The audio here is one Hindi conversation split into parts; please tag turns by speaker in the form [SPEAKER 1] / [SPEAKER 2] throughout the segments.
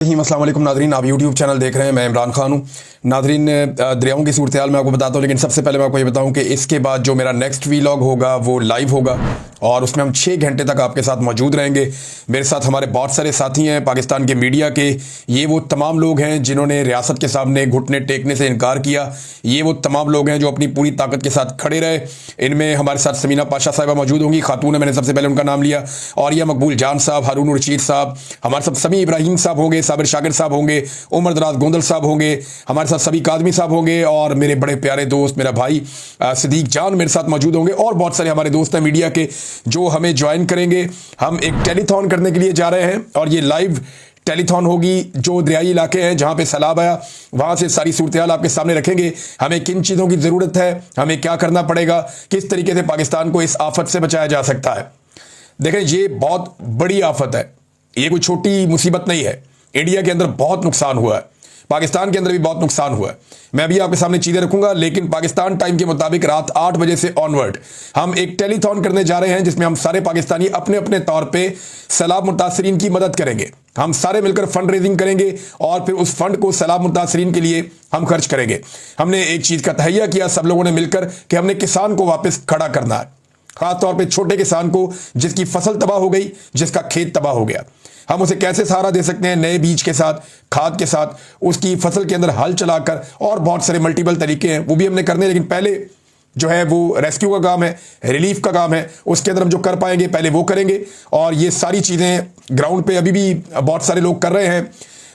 [SPEAKER 1] अस्सलाम वालेकुम नादरीन, आप यूट्यूब चैनल देख रहे हैं। मैं इमरान खान हूँ। नादरीन, दरियाओं की सूरत हाल मैं आपको बताता हूँ, लेकिन सबसे पहले मैं आपको ये बताऊँ कि इसके बाद जो मेरा नेक्स्ट वीलॉग होगा वो लाइव होगा और उसमें हम 6 घंटे तक आपके साथ मौजूद रहेंगे। मेरे साथ हमारे बहुत सारे साथी हैं पाकिस्तान के मीडिया के। ये वो तमाम लोग हैं जिन्होंने रियासत के सामने घुटने टेकने से इनकार किया। ये वो तमाम लोग हैं जो अपनी पूरी ताकत के साथ खड़े रहे। इनमें हमारे साथ समीना पाशा साहिबा मौजूद होंगी, खातून है, मैंने सबसे पहले उनका नाम लिया। और यह मकबूल जान साहब, हारून रशीद साहब, हमारे साथ समी इब्राहिम साहब होंगे, साबिर शाकिर साहब होंगे, उमर दराज गोंदल साहब होंगे, हमारे साथ सभी कादमी साहब होंगे और मेरे बड़े प्यारे दोस्त मेरा भाई सिद्दीक जान मेरे साथ मौजूद होंगे। और बहुत सारे हमारे दोस्त हैं मीडिया के जो हमें ज्वाइन करेंगे। हम एक टेलीथॉन करने के लिए जा रहे हैं और ये लाइव टेलीथॉन होगी। जो दरियाई इलाके हैं जहां पे सैलाब आया वहां से सारी सूरत हाल आपके सामने रखेंगे। हमें किन चीज़ों की ज़रूरत है, हमें क्या करना पड़ेगा, किस तरीके से पाकिस्तान को इस आफत से बचाया जा सकता है। देखें, ये बहुत बड़ी आफत है, ये कोई छोटी मुसीबत नहीं है। इंडिया के अंदर बहुत नुकसान हुआ है, पाकिस्तान के अंदर भी बहुत नुकसान हुआ है। मैं भी आपके सामने चीज़ें रखूंगा, लेकिन पाकिस्तान टाइम के मुताबिक रात 8 बजे से ऑनवर्ड हम एक टेलीथॉन करने जा रहे हैं जिसमें हम सारे पाकिस्तानी अपने अपने तौर पे सैलाब मुतासरीन की मदद करेंगे। हम सारे मिलकर फंड रेजिंग करेंगे और फिर उस फंड को सैलाब मुतासरीन के लिए हम खर्च करेंगे। हमने एक चीज़ का तहैया किया सब लोगों ने मिलकर कि हमने किसान को वापस खड़ा करना है, खासतौर पर छोटे किसान को जिसकी फसल तबाह हो गई, जिसका खेत तबाह हो गया। हम उसे कैसे सहारा दे सकते हैं, नए बीज के साथ, खाद के साथ, उसकी फसल के अंदर हल चलाकर, और बहुत सारे मल्टीपल तरीके हैं वो भी हमने करने। लेकिन पहले जो है वो रेस्क्यू का काम है, रिलीफ का काम है, उसके अंदर हम जो कर पाएंगे पहले वो करेंगे। और ये सारी चीज़ें ग्राउंड पे अभी भी बहुत सारे लोग कर रहे हैं।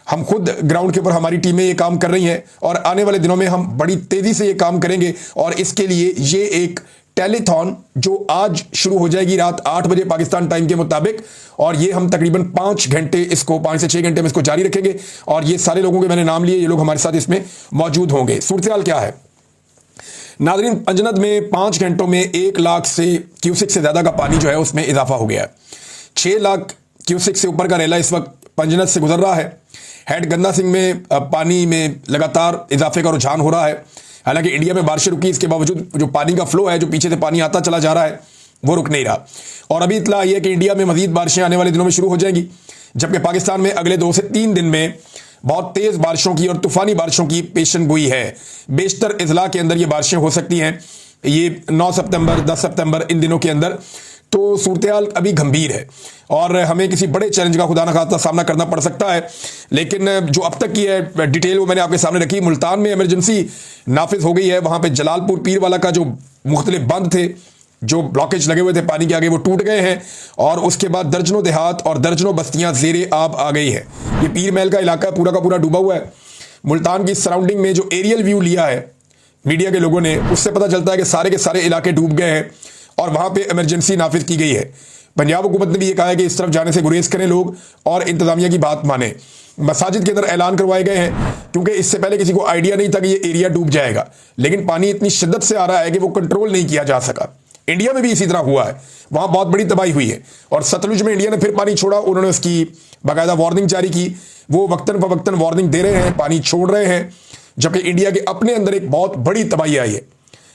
[SPEAKER 1] हम खुद ग्राउंड के ऊपर हमारी टीमें ये काम कर रही हैं और आने वाले दिनों में हम बड़ी तेज़ी से ये काम करेंगे। और इसके लिए ये एक टेलीथॉन जो आज शुरू हो जाएगी रात 8 बजे पाकिस्तान टाइम के मुताबिक, और ये हम तकरीबन 5 घंटे इसको 5 से 6 घंटे में इसको जारी रखेंगे। और ये सारे लोगों के मैंने नाम लिए, ये लोग हमारे साथ इसमें मौजूद होंगे। सूरत हाल क्या है नादरीन, पंजनद में 5 घंटों में 1 लाख से क्यूसिक से ज़्यादा का पानी जो है उसमें इजाफा हो गया है। 6 लाख क्यूसिक से ऊपर का रेला इस वक्त पंजनद से गुजर रहा है। हेड गंदा सिंह में पानी में लगातार इजाफे का रुझान हो रहा है। हालांकि इंडिया में बारिशें रुकी, इसके बावजूद जो पानी का फ्लो है, जो पीछे से पानी आता चला जा रहा है, वो रुक नहीं रहा। और अभी इतला आई है कि इंडिया में मजीद बारिशें आने वाले दिनों में शुरू हो जाएंगी, जबकि पाकिस्तान में अगले 2 से 3 दिन में बहुत तेज़ बारिशों की और तूफ़ानी बारिशों की पेशन गोई है। बेशतर अजला के अंदर ये बारिशें हो सकती हैं, ये 9 सितंबर 10 सितंबर इन दिनों के अंदर। तो सूरत हाल अभी गंभीर है और हमें किसी बड़े चैलेंज का खुदा न खास्ता सामना करना पड़ सकता है। लेकिन जो अब तक की है डिटेल वो मैंने आपके सामने रखी। मुल्तान में इमरजेंसी नाफिज हो गई है, वहाँ पे जलालपुर पीर वाला का जो मुख्तलिफ बंद थे, जो ब्लॉकेज लगे हुए थे पानी के आगे, वो टूट गए हैं। और उसके बाद दर्जनों देहात और दर्जनों बस्तियाँ ज़ेरे आब आ गई है। ये पीर महल का इलाका पूरा का पूरा डूबा हुआ है। मुल्तान की सराउंडिंग में जो एरियल व्यू लिया है मीडिया के लोगों ने, उससे पता चलता है कि सारे के सारे इलाके डूब गए हैं और वहाँ पे इमरजेंसी नाफिज की गई है। पंजाब हुकूमत ने भी ये कहा है कि इस तरफ जाने से गुरेज करें लोग और इंतजामिया की बात माने। मसाजिद के अंदर ऐलान करवाए गए हैं, क्योंकि इससे पहले किसी को आइडिया नहीं था कि ये एरिया डूब जाएगा, लेकिन पानी इतनी शिद्दत से आ रहा है कि वो कंट्रोल नहीं किया जा सका। इंडिया में भी इसी तरह हुआ है, वहाँ बहुत बड़ी तबाही हुई है। और सतलुज में इंडिया ने फिर पानी छोड़ा, उन्होंने उसकी बाकायदा वार्निंग जारी की। वो वक्तन फवक्तन वार्निंग दे रहे हैं, पानी छोड़ रहे हैं, जबकि इंडिया के अपने अंदर एक बहुत बड़ी तबाही आई है।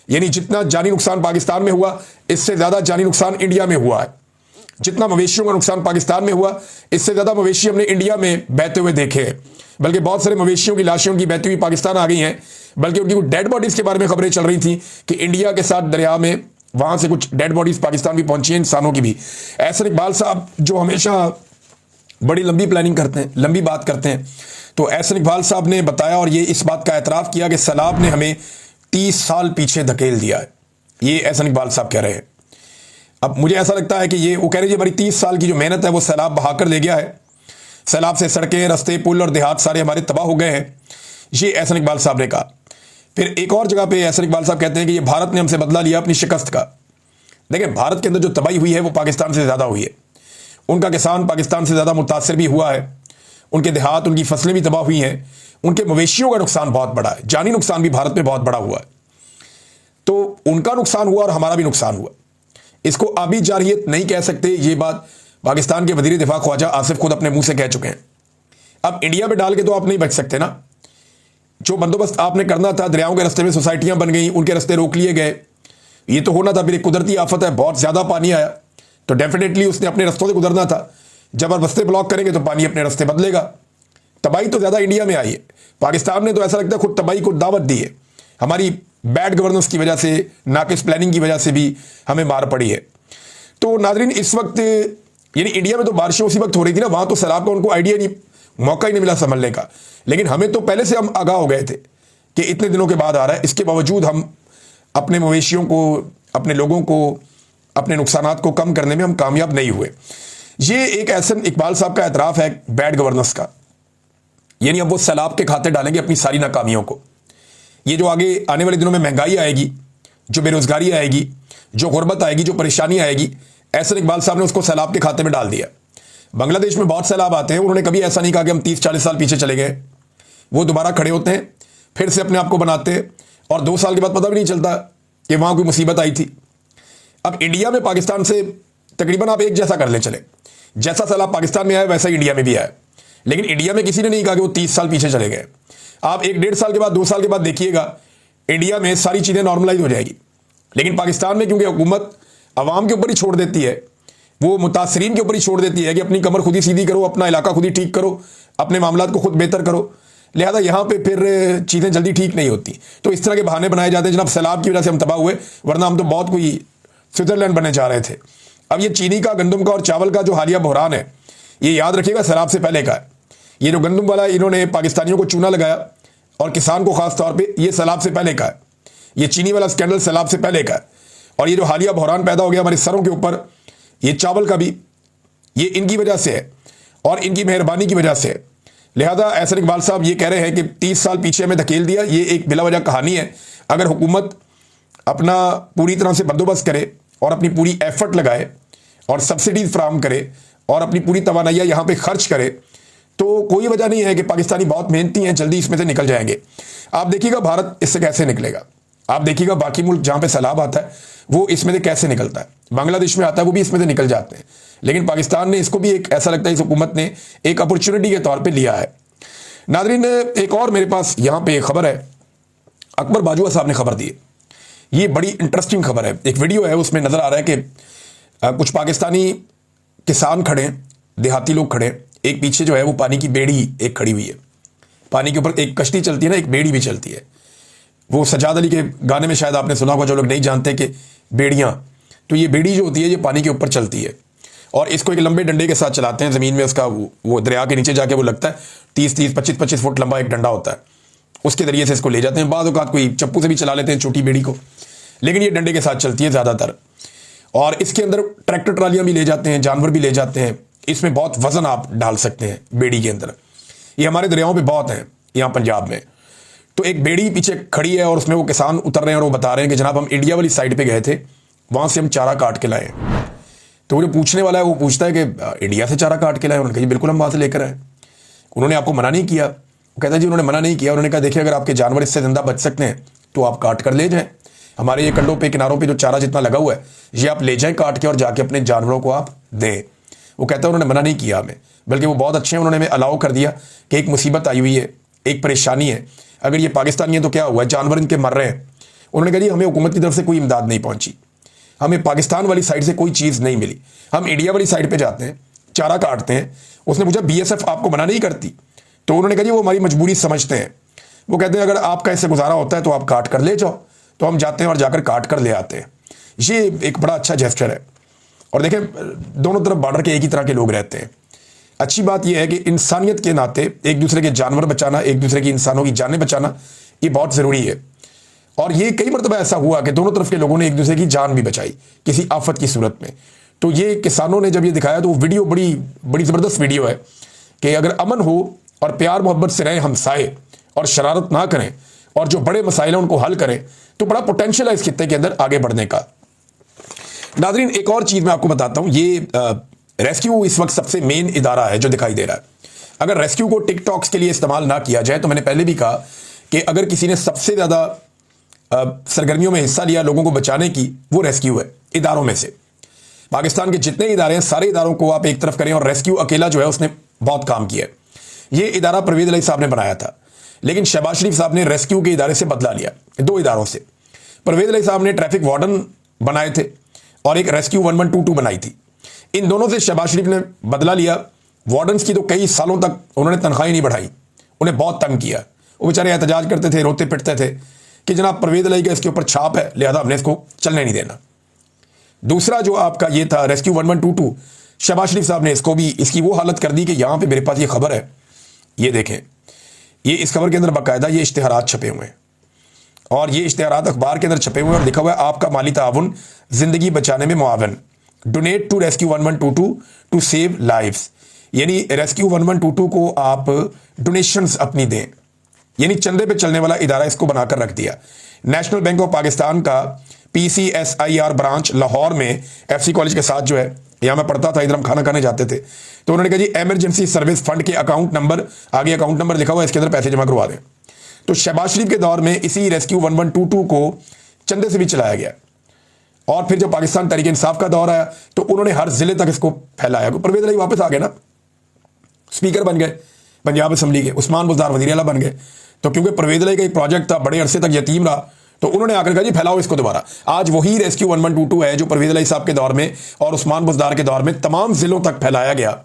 [SPEAKER 1] यानी जितना जानी नुकसान पाकिस्तान में हुआ, इससे ज़्यादा जानी नुकसान इंडिया में हुआ है। जितना मवेशियों का नुकसान पाकिस्तान में हुआ, इससे ज़्यादा मवेशी हमने इंडिया में बहते हुए देखे हैं। बल्कि बहुत सारे मवेशियों की लाशें उनकी बहती हुई पाकिस्तान आ गई हैं, बल्कि उनकी कुछ डेड बॉडीज़ के बारे में खबरें चल रही थी कि इंडिया के साथ दरिया में वहाँ से कुछ डेड बॉडीज़ पाकिस्तान भी पहुँची हैं, इंसानों की भी। एहसन इकबाल साहब जो हमेशा बड़ी लंबी प्लानिंग करते हैं, लंबी बात करते हैं, तो एहसन इकबाल साहब ने बताया और ये इस बात का एतराफ़ किया कि सैलाब ने हमें 30 साल पीछे धकेल दिया है। ये एहसन इकबाल साहब कह रहे हैं। अब मुझे ऐसा लगता है कि ये वो कह रहे हैं हमारी 30 साल की जो मेहनत है वो सैलाब बहाकर ले गया है। सैलाब से सड़कें, रास्ते, पुल और देहात सारे हमारे तबाह हो गए हैं, ये एहसन इकबाल साहब ने कहा। फिर एक और जगह पे एहसन इकबाल साहब कहते हैं कि ये भारत ने हमसे बदला लिया अपनी शिकस्त का। देखिए, भारत के अंदर जो तबाही हुई है वो पाकिस्तान से ज़्यादा हुई है। उनका किसान पाकिस्तान से ज़्यादा मुतासर भी हुआ है, उनके देहात, उनकी फसलें भी तबाह हुई हैं, उनके मवेशियों का नुकसान बहुत बड़ा है, जानी नुकसान भी भारत में बहुत बड़ा हुआ है। तो उनका नुकसान हुआ और हमारा भी नुकसान हुआ। इसको आबी जारहियत नहीं कह सकते, ये बात पाकिस्तान के वज़ीर दिफा ख्वाजा आसिफ खुद अपने मुंह से कह चुके हैं। अब इंडिया में डाल के तो आप नहीं बच सकते ना। जो बंदोबस्त आपने करना था, दरियाओं के रास्ते में सोसाइटियां बन गई, उनके रास्ते रोक लिए गए, ये तो होना था। फिर एक कुदरती आफत है, बहुत ज़्यादा पानी आया, तो डेफिनेटली उसने अपने रास्तों से गुजरना था। जब आप रास्ते ब्लॉक करेंगे तो पानी अपने रास्ते बदलेगा। तबाही तो ज़्यादा इंडिया में आई है, पाकिस्तान ने तो ऐसा लगता है खुद तबाही को दावत दी है। हमारी बैड गवर्नेंस की वजह से, नाकिस प्लानिंग की वजह से भी हमें मार पड़ी है। तो नाजरीन, इस वक्त यानी इंडिया में तो बारिशें उसी वक्त हो रही थी ना, वहां तो सैलाब का उनको आइडिया नहीं, मौका ही नहीं मिला संभलने का। लेकिन हमें तो पहले से हम आगाह हो गए थे कि इतने दिनों के बाद आ रहा है, इसके बावजूद हम अपने मवेशियों को, अपने लोगों को, अपने नुकसानात को कम करने में हम कामयाब नहीं हुए। ये एक एहसन इकबाल साहब का एतराफ है बैड गवर्नेंस का। यानी अब वो सैलाब के खाते डालेंगे अपनी सारी नाकामियों को। ये जो आगे आने वाले दिनों में महंगाई आएगी, जो बेरोजगारी आएगी, जो गुर्बत आएगी, जो परेशानी आएगी, एहसन इकबाल साहब ने उसको सैलाब के खाते में डाल दिया। बांग्लादेश में बहुत सैलाब आते हैं, उन्होंने कभी ऐसा नहीं कहा कि हम 30-40 साल पीछे चले गए। वो दोबारा खड़े होते हैं, फिर से अपने आप को बनाते हैं, और 2 साल के बाद पता भी नहीं चलता कि वहां कोई मुसीबत आई थी। अब इंडिया में पाकिस्तान से तकरीबन आप एक जैसा कर ले चले, जैसा सैलाब पाकिस्तान में आया वैसा ही इंडिया में भी आया। लेकिन इंडिया में किसी ने नहीं कहा कि वो 30 साल पीछे चले गए। आप 1-1.5 साल के बाद, 2 साल के बाद देखिएगा इंडिया में सारी चीजें नॉर्मलाइज हो जाएगी। लेकिन पाकिस्तान में क्योंकि हुकूमत अवाम के ऊपर ही छोड़ देती है, वो मुतासरीन के ऊपर ही छोड़ देती है कि अपनी कमर खुद ही सीधी करो, अपना इलाका खुद ही ठीक करो, अपने मामलात को खुद बेहतर करो, लिहाजा यहाँ पे फिर चीज़ें जल्दी ठीक नहीं होती। तो इस तरह के बहाने बनाए जाते हैं, जनाब सैलाब की वजह से हम तबाह हुए, वरना हम तो बहुत कोई स्विट्जरलैंड बनने जा रहे थे। अब ये चीनी का, गंदम का और चावल का जो हालिया बहरान है, ये याद रखिएगा सैलाब से पहले का है। ये जो गंदम वाला इन्होंने पाकिस्तानियों को चूना लगाया और किसान को खास तौर पर, ये सैलाब से पहले का है। ये चीनी वाला स्कैंडल सैलाब से पहले का है। और ये जो हालिया बहरान पैदा हो गया हमारे सरों के ऊपर, ये चावल का भी, ये इनकी वजह से है और इनकी मेहरबानी की वजह से है। लिहाजा एहसन इकबाल साहब ये कह रहे हैं कि 30 साल पीछे हमें धकेल दिया, ये एक बिला वजह कहानी है। अगर हुकूमत अपना पूरी तरह से बंदोबस्त करे और अपनी पूरी एफर्ट लगाए और सब्सिडीज फराहम करे और अपनी पूरी तवानाइयाँ यहाँ पे खर्च करे, तो कोई वजह नहीं है कि पाकिस्तानी बहुत मेहनती हैं, जल्दी इसमें से निकल जाएंगे। आप देखिएगा भारत इससे कैसे निकलेगा। आप देखिएगा बाकी मुल्क जहाँ पे सैलाब आता है वो इसमें से कैसे निकलता है, बांग्लादेश में आता है वो भी इसमें से निकल जाते हैं। लेकिन पाकिस्तान ने इसको भी एक, ऐसा लगता है इस हुकूमत ने एक अपॉर्चुनिटी के तौर पे लिया है। नादरीन, एक और मेरे पास यहाँ पे खबर है, अकबर बाजुआ साहब ने खबर दी है। ये बड़ी इंटरेस्टिंग खबर है, एक वीडियो है, उसमें नजर आ रहा है कि कुछ पाकिस्तानी किसान खड़े, देहाती लोग खड़े, एक पीछे जो है वो पानी की बेड़ी एक खड़ी हुई है। पानी के ऊपर एक कश्ती चलती है ना, एक बेड़ी भी चलती है। वो सजाद अली के गाने में शायद आपने सुना होगा, जो लोग नहीं जानते कि बेड़ियाँ, तो ये बेड़ी जो होती है ये पानी के ऊपर चलती है और इसको एक लंबे डंडे के साथ चलाते हैं ज़मीन में। उसका वो दरिया के नीचे जाके वो लगता है 30-30, 25-25 फुट लंबा एक डंडा होता है, उसके ज़रिए से इसको ले जाते हैं। बाद औक़ात कोई चप्पू से भी चला लेते हैं छोटी बेड़ी को, लेकिन ये डंडे के साथ चलती है ज़्यादातर। और इसके अंदर ट्रैक्टर ट्रालियाँ भी ले जाते हैं, जानवर भी ले जाते हैं। इसमें बहुत वज़न आप डाल सकते हैं बेड़ी के अंदर। ये हमारे दरियाओं पर बहुत हैं यहाँ पंजाब में। तो एक बेड़ी पीछे खड़ी है और उसमें वो किसान उतर रहे हैं और वो बता रहे हैं कि जनाब हम इंडिया वाली साइड पे गए थे, वहां से हम चारा काट के लाए। तो वो जो पूछने वाला है वो पूछता है कि इंडिया से चारा काट के लाए? उन्होंने कहा जी बिल्कुल हम वहां से लेकर आए। उन्होंने आपको मना नहीं किया? वो कहता है जी उन्होंने मना नहीं किया। उन्होंने कहा देखिए अगर आपके जानवर इससे जिंदा बच सकते हैं तो आप काट कर ले जाएं, हमारे ये कंडों पे किनारों पे जो चारा जितना लगा हुआ है ये आप ले जाएं काट के और जाके अपने जानवरों को आप दें। वो कहता है उन्होंने मना नहीं किया हमें, बल्कि वो बहुत अच्छे हैं, उन्होंने हमें अलाउ कर दिया कि एक मुसीबत आई हुई है, एक परेशानी है, अगर ये पाकिस्तानी है तो क्या हुआ, जानवर इनके मर रहे हैं। उन्होंने कहा जी हमें हुकूमत की तरफ से कोई इमदाद नहीं पहुंची, हमें पाकिस्तान वाली साइड से कोई चीज़ नहीं मिली, हम इंडिया वाली साइड पे जाते हैं, चारा काटते हैं। उसने पूछा बीएसएफ आपको मना नहीं करती? तो उन्होंने कहा जी वो हमारी मजबूरी समझते हैं। वो कहते हैं अगर आपका इससे गुजारा होता है तो आप काट कर ले जाओ। तो हम जाते हैं और जाकर काट कर ले आते हैं। ये एक बड़ा अच्छा जेस्चर है। और देखें दोनों तरफ बॉर्डर के एक ही तरह के लोग रहते हैं। अच्छी बात यह है कि इंसानियत के नाते एक दूसरे के जानवर बचाना, एक दूसरे की इंसानों की जानें बचाना, ये बहुत ज़रूरी है। और ये कई मरतबा ऐसा हुआ कि दोनों तरफ के लोगों ने एक दूसरे की जान भी बचाई किसी आफत की सूरत में। तो ये किसानों ने जब ये दिखाया तो वो वीडियो बड़ी ज़बरदस्त वीडियो है कि अगर अमन हो और प्यार मोहब्बत से रहें हमसाए और शरारत ना करें और जो बड़े मसाइल हैं उनको हल करें तो बड़ा पोटेंशियल है इस खित्ते के अंदर आगे बढ़ने का। नाज़रीन एक और चीज़ मैं आपको बताता हूँ, ये रेस्क्यू इस वक्त सबसे मेन इदारा है जो दिखाई दे रहा है। अगर रेस्क्यू को टिकटॉक्स के लिए इस्तेमाल ना किया जाए तो मैंने पहले भी कहा कि अगर किसी ने सबसे ज़्यादा सरगर्मियों में हिस्सा लिया लोगों को बचाने की, वो रेस्क्यू है इदारों में से। पाकिस्तान के जितने इदारे हैं सारे इदारों को आप एक तरफ करें और रेस्क्यू अकेला जो है उसने बहुत काम किया है। ये इदारा परवेज़ इलाही साहब ने बनाया था, लेकिन शहबाज शरीफ साहब ने रेस्क्यू के इदारे से बदला लिया, 2 इदारों से। परवेज़ इलाही साहब ने ट्रैफिक वार्डन बनाए थे और एक रेस्क्यू 1122 बनाई थी। इन दोनों से शहबाज शरीफ ने बदला लिया वार्डन्स की तो कई सालों तक उन्होंने तनख्वाही नहीं बढ़ाई, उन्हें बहुत तंग किया। वो बेचारे एहतजाज करते थे, रोते पिटते थे कि जनाब परवेज इलाही का इसके ऊपर छाप है, लिहाजा हमने इसको चलने नहीं देना। दूसरा जो आपका ये था रेस्क्यू 1122, शहबाज शरीफ साहब ने इसको भी इसकी वो हालत कर दी कि यहां पे मेरे पास ये खबर है, ये देखें, ये इस खबर के अंदर बाकायदा ये इश्तिहारात छपे हुए हैं और ये इश्तिहारात अखबार के अंदर छपे हुए हैं और लिखा हुआ है आपका माली ताउन जिंदगी बचाने में मुआवन, donate to rescue 1122 to save lives. यानी रेस्क्यू 1122 को आप डोनेशंस अपनी दें, यानी चंदे पे चलने वाला इदारा इसको बनाकर रख दिया। नेशनल बैंक ऑफ पाकिस्तान का PCSIR ब्रांच लाहौर में FC कॉलेज के साथ जो है, यहां मैं पढ़ता था, इधर हम खाना खाने जाते थे, तो उन्होंने कहा जी इमरजेंसी सर्विस फंड के अकाउंट नंबर, आगे अकाउंट नंबर लिखा हुआ है, इसके अंदर पैसे जमा करवा दें। तो शहबाज शरीफ के दौर में इसी रेस्क्यू 1122 को चंदे से भी चलाया गया और फिर जब पाकिस्तान तहरीक इंसाफ का दौर आया तो उन्होंने हर जिले तक इसको फैलाया। परवेज इलाही वापस आ गए ना, स्पीकर बन गए पंजाब असम्बली के, उस्मान बुज़दार वज़ीर आला बन गए। तो क्योंकि परवेज इलाही का एक प्रोजेक्ट था, बड़े अरसे तक यतीम रहा, तो उन्होंने आकर कहा जी फैलाओ इसको दोबारा। आज वही रेस्क्यू 1122 है जो परवेज इलाही साहब के दौर में और उस्मान बुज़दार के दौर में तमाम जिलों तक फैलाया गया।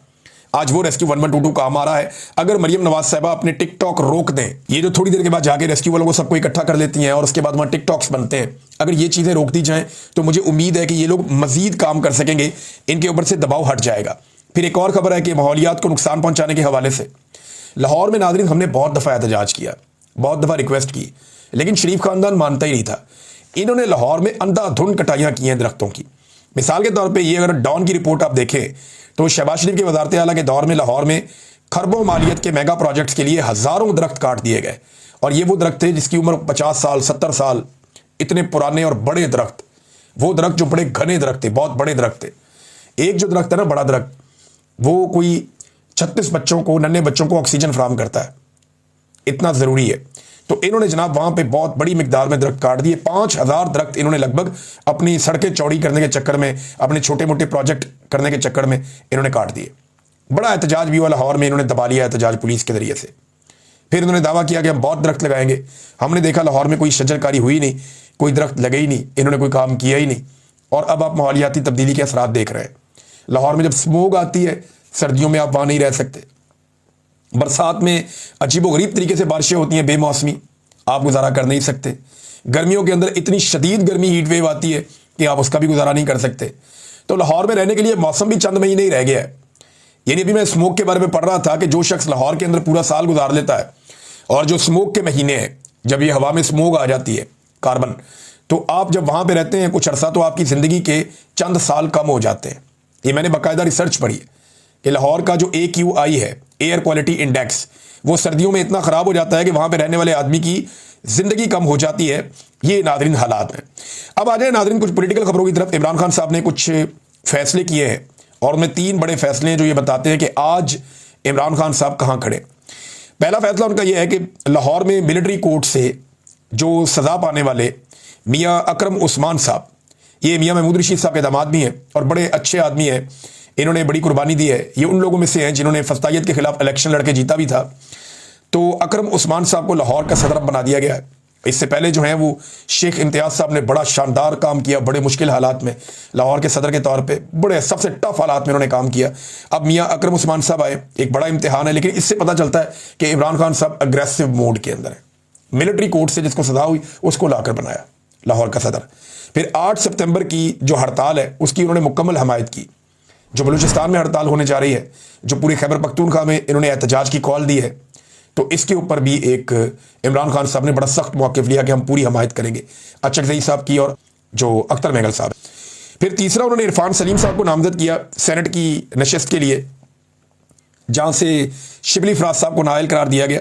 [SPEAKER 1] आज वो रेस्क्यू 1122 काम आ रहा है। अगर मरियम नवाज साहबा अपने टिकटॉक रोक दें, ये जो थोड़ी देर के बाद जाके रेस्क्यू वालों को सबको इकट्ठा कर लेती हैं और उसके बाद वहां टिकटॉक्स बनते हैं, अगर ये चीजें रोक दी जाएं तो मुझे उम्मीद है कि ये लोग मजीद काम कर सकेंगे, इनके ऊपर से दबाव हट जाएगा। फिर एक और खबर है कि माहौलियात को नुकसान पहुंचाने के हवाले से लाहौर में नाज़रीन हमने बहुत दफ़ा एहतजाज किया, बहुत दफ़ा रिक्वेस्ट की, लेकिन शरीफ खानदान मानता ही नहीं था। इन्होंने लाहौर में अंधाधुंध कटाइयाँ की हैं दरख्तों की। मिसाल के तौर पे ये अगर डॉन की रिपोर्ट आप देखें तो शहबाज शरीफ के वज़ारत आला के दौर में लाहौर में खरबों मालियत के मेगा प्रोजेक्ट्स के लिए हज़ारों दरख्त काट दिए गए और ये वो दरख्त थे जिसकी उम्र 50 साल 70 साल, इतने पुराने और बड़े दरख्त, वो दरख्त जो बड़े घने दरख्त थे, बहुत बड़े दरख्त थे। एक जो दरख्त है ना बड़ा दरख्त, वो कोई 36 बच्चों को, नन्हे बच्चों को ऑक्सीजन फराहम करता है, इतना ज़रूरी है। तो इन्होंने जनाब वहां पे बहुत बड़ी मिकदार में दरख्त काट दिए। 5000 दरख्त इन्होंने लगभग अपनी सड़कें चौड़ी करने के चक्कर में, अपने छोटे मोटे प्रोजेक्ट करने के चक्कर में इन्होंने काट दिए। बड़ा एहतजाज भी हुआ लाहौर में, इन्होंने दबा लिया एहतजाज पुलिस के जरिए से। फिर इन्होंने दावा किया कि हम बहुत दरख्त लगाएंगे। हमने देखा लाहौर में कोई शजरकारी हुई नहीं, कोई दरख्त लगे ही नहीं, इन्होंने कोई काम किया ही नहीं। और अब आप माहौलियाती तब्दीली के असरात देख रहे हैं। लाहौर में जब स्मोक आती है, सर्दियों में आप वहां नहीं रह सकते, बरसात में अजीबोगरीब तरीके से बारिशें होती हैं, बेमौसमी, आप गुजारा कर नहीं सकते। गर्मियों के अंदर इतनी शदीद गर्मी हीट वेव आती है कि आप उसका भी गुजारा नहीं कर सकते। तो लाहौर में रहने के लिए मौसम भी चंद महीने ही रह गया है। यानी अभी मैं स्मोक के बारे में पढ़ रहा था कि जो शख्स लाहौर के अंदर पूरा साल गुजार लेता है और जो स्मोक के महीने हैं, जब ये हवा में स्मोक आ जाती है, कार्बन, तो आप जब वहां पे रहते हैं कुछ अरसा, तो आपकी जिंदगी के चंद साल कम हो जाते हैं। ये मैंने बाकायदा रिसर्च पढ़ी है कि लाहौर का जो AQI है, एयर क्वालिटी इंडेक्स, वो सर्दियों में इतना खराब हो जाता है कि वहां पे रहने वाले आदमी की जिंदगी कम हो जाती है। ये नादरीन हालात हैं। अब आ जाए नादरीन कुछ पॉलिटिकल खबरों की तरफ। इमरान खान साहब ने कुछ फैसले किए हैं और उनमें 3 बड़े फैसले हैं जो ये बताते हैं कि आज इमरान खान साहब कहां खड़े। पहला फैसला उनका यह है कि लाहौर में मिलिट्री कोर्ट से जो सजा पाने वाले मियाँ अकरम उस्मान साहब, ये मियाँ महमूद रशीद साहब के दामाद भी हैं और बड़े अच्छे आदमी हैं, इन्होंने बड़ी कुर्बानी दी है। ये उन लोगों में से हैं जिन्होंने फस्तायत के खिलाफ इलेक्शन लड़के जीता भी था। तो अकरम उस्मान साहब को लाहौर का सदर बना दिया गया है। इससे पहले जो है वो शेख इम्तियाज साहब ने बड़ा शानदार काम किया, बड़े मुश्किल हालात में लाहौर के सदर के तौर पे बड़े सबसे टफ हालात में उन्होंने काम किया। अब मियाँ अकरम उस्मान साहब आए, एक बड़ा इम्तिहान है, लेकिन इससे पता चलता है कि इमरान खान साहब अग्रेसिव मोड के अंदर है। मिलिट्री कोर्ट से जिसको सजा हुई उसको लाकर बनाया लाहौर का सदर। फिर 8 सितंबर की जो हड़ताल है उसकी उन्होंने मुकम्मल हमायत की। जो बलूचिस्तान में हड़ताल होने जा रही है, जो पूरी खैबर पख्तूनख्वा में इन्होंने एहतजाज की कॉल दी है, तो इसके ऊपर भी एक इमरान खान साहब ने बड़ा सख्त मौक़िफ़ लिया कि हम पूरी हमायत करेंगे। अचकज़ई साहब की और जो अख्तर महंगल साहब। फिर तीसरा उन्होंने इरफान सलीम साहब को नामजद किया सेनेट की नशस्त के लिए, जहाँ से शिबली फराज साहब को नाअहल करार दिया गया।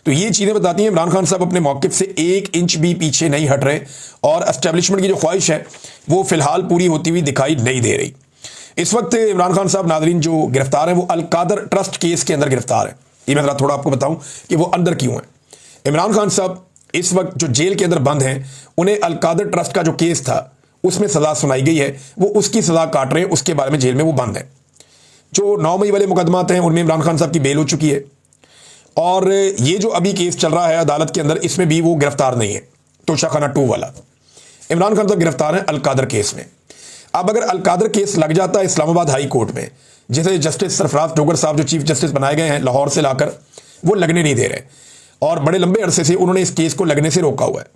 [SPEAKER 1] तो ये चीज़ें बताती हैं इमरान खान साहब अपने मौक़िफ़ से 1 इंच भी पीछे नहीं हट रहे और एस्टेब्लिशमेंट की जो ख्वाहिश है वो फ़िलहाल पूरी होती हुई दिखाई नहीं दे रही। इस वक्त इमरान खान साहब नादरीन जो गिरफ्तार हैं वो अल-कादर ट्रस्ट केस के अंदर गिरफ्तार है। ये मैं ज़रा थोड़ा आपको बताऊं कि वो अंदर क्यों है। इमरान खान साहब इस वक्त जो जेल के अंदर बंद हैं, उन्हें अल-कादर ट्रस्ट का जो केस था उसमें सज़ा सुनाई गई है, वो उसकी सज़ा काट रहे हैं, उसके बारे में जेल में वो बंद है। जो 9 मई वाले मुकदमात हैं उनमें इमरान खान साहब की बेल हो चुकी है और ये जो अभी केस चल रहा है अदालत के अंदर, इसमें भी वो गिरफ्तार नहीं है। तोशाखाना 2 वाला इमरान खान साहब गिरफ्तार हैं अल-कादर केस में। अब अगर अल-कादर केस लग जाता है इस्लामाबाद हाई कोर्ट में, जैसे जस्टिस सरफराज डोगर साहब जो चीफ जस्टिस बनाए गए हैं लाहौर से लाकर, वो लगने नहीं दे रहे और बड़े लंबे अरसे से उन्होंने इस केस को लगने से रोका हुआ है।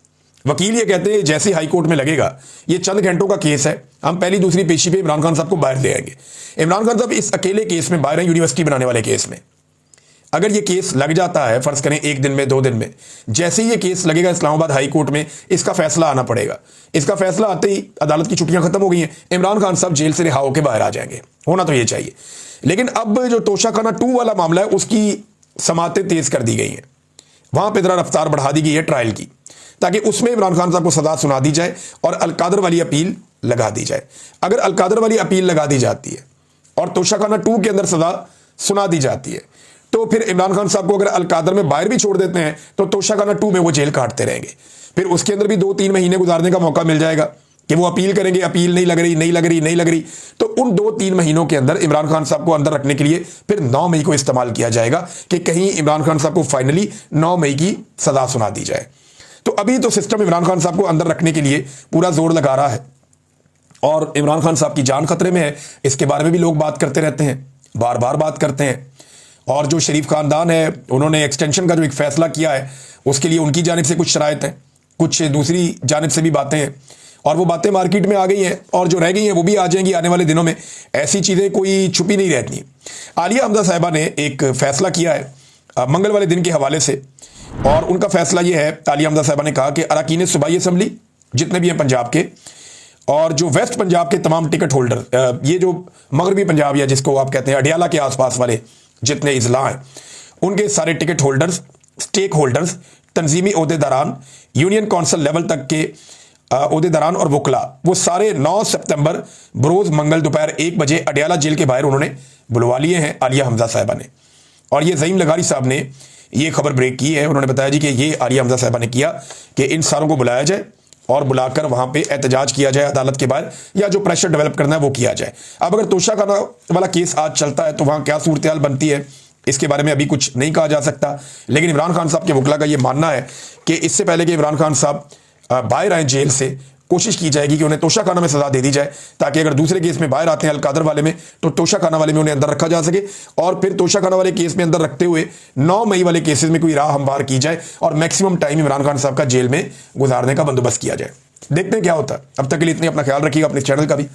[SPEAKER 1] वकील ये कहते हैं जैसे हाई कोर्ट में लगेगा, ये चंद घंटों का केस है, हम पहली दूसरी पेशी पे इमरान खान साहब को बाहर ले आएंगे। इमरान खान साहब इस अकेले केस में बाहर हैं, यूनिवर्सिटी बनाने वाले केस में। अगर ये केस लग जाता है, फर्ज करें 1 दिन में 2 दिन में, जैसे ही ये केस लगेगा इस्लामाबाद हाई कोर्ट में, इसका फैसला आना पड़ेगा। इसका फैसला आते ही अदालत की छुट्टियां खत्म हो गई हैं, इमरान खान साहब जेल से रिहा होकर बाहर आ जाएंगे। होना तो ये चाहिए। लेकिन अब जो तोशाखाना 2 वाला मामला है, उसकी समातें तेज कर दी गई हैं। वहां पर जरा रफ्तार बढ़ा दी गई है ट्रायल की, ताकि उसमें इमरान खान साहब को सजा सुना दी जाए और अलकादर वाली अपील लगा दी जाए। अगर अलकादर वाली अपील लगा दी जाती है और तोशाखाना 2 के अंदर सजा सुना दी जाती है, तो फिर इमरान खान साहब को अगर अलकादर में बाहर भी छोड़ देते हैं तो तोशाखाना 2 में वो जेल काटते रहेंगे। फिर उसके अंदर भी 2-3 महीने गुजारने का मौका मिल जाएगा कि वो अपील करेंगे, अपील नहीं लग रही। तो उन 2-3 महीनों के अंदर इमरान खान साहब को अंदर रखने के लिए फिर 9 मई को इस्तेमाल किया जाएगा कि कहीं इमरान खान साहब को फाइनली 9 मई की सजा सुना दी जाए। तो अभी तो सिस्टम इमरान खान साहब को अंदर रखने के लिए पूरा जोर लगा रहा है और इमरान खान साहब की जान खतरे में है। इसके बारे में भी लोग बात करते रहते हैं, बार बार बात करते हैं। और जो शरीफ खानदान है, उन्होंने एक्सटेंशन का जो एक फैसला किया है, उसके लिए उनकी जानिब से कुछ शराइत हैं, कुछ दूसरी जानिब से भी बातें हैं, और वो बातें मार्केट में आ गई हैं और जो रह गई हैं वो भी आ जाएंगी आने वाले दिनों में। ऐसी चीज़ें कोई छुपी नहीं रहती। आलिया हमजा साहिबा ने एक फैसला किया है मंगल वाले दिन के हवाले से, और उनका फैसला ये है, आलिया हमजा साहिबा ने कहा कि अरकान सूबाई असम्बली जितने भी हैं पंजाब के, और जो वेस्ट पंजाब के तमाम टिकट होल्डर, ये जो मगरबी पंजाब या जिसको आप कहते हैं अडियाला के आसपास वाले जितने इजला हैं, उनके सारे टिकट होल्डर्स, स्टेक होल्डर्स, तंजीमी ओहदेदारान, यूनियन कौंसिल लेवल तक के ओहदेदारान और वकला, वो सारे 9 सितंबर बरोज़ मंगल दोपहर 1 बजे अडियाला जेल के बाहर उन्होंने बुलवा लिए हैं आलिया हमजा साहिबा ने। और ये ज़हीम लगारी साहब ने ये खबर ब्रेक की है। उन्होंने बताया जी कि ये आलिया हमजा साहिबा ने किया कि इन सारों को बुलाया जाए और बुलाकर वहाँ पे एहतजाज किया जाए अदालत के बाहर, या जो प्रेशर डेवलप करना है वो किया जाए। अब अगर तोशाखाना वाला केस आज चलता है तो वहाँ क्या सूरत हाल बनती है, इसके बारे में अभी कुछ नहीं कहा जा सकता। लेकिन इमरान खान साहब के वकला का ये मानना है कि इससे पहले कि इमरान खान साहब बाहर आए जेल से, कोशिश की जाएगी कि उन्हें तोशाखाना में सजा दे दी जाए, ताकि अगर दूसरे केस में बाहर आते हैं अलकादर वाले में, तो तोशाखाना वाले में उन्हें अंदर रखा जा सके, और फिर तोशाखाना वाले केस में अंदर रखते हुए 9 मई वाले केसेस में कोई राह हमवार की जाए और मैक्सिमम टाइम इमरान खान साहब का जेल में गुजारने का बंदोबस्त किया जाए। देखते हैं क्या होता है। अब तक के लिए इतनी, अपना ख्याल रखिएगा, अपने चैनल का भी।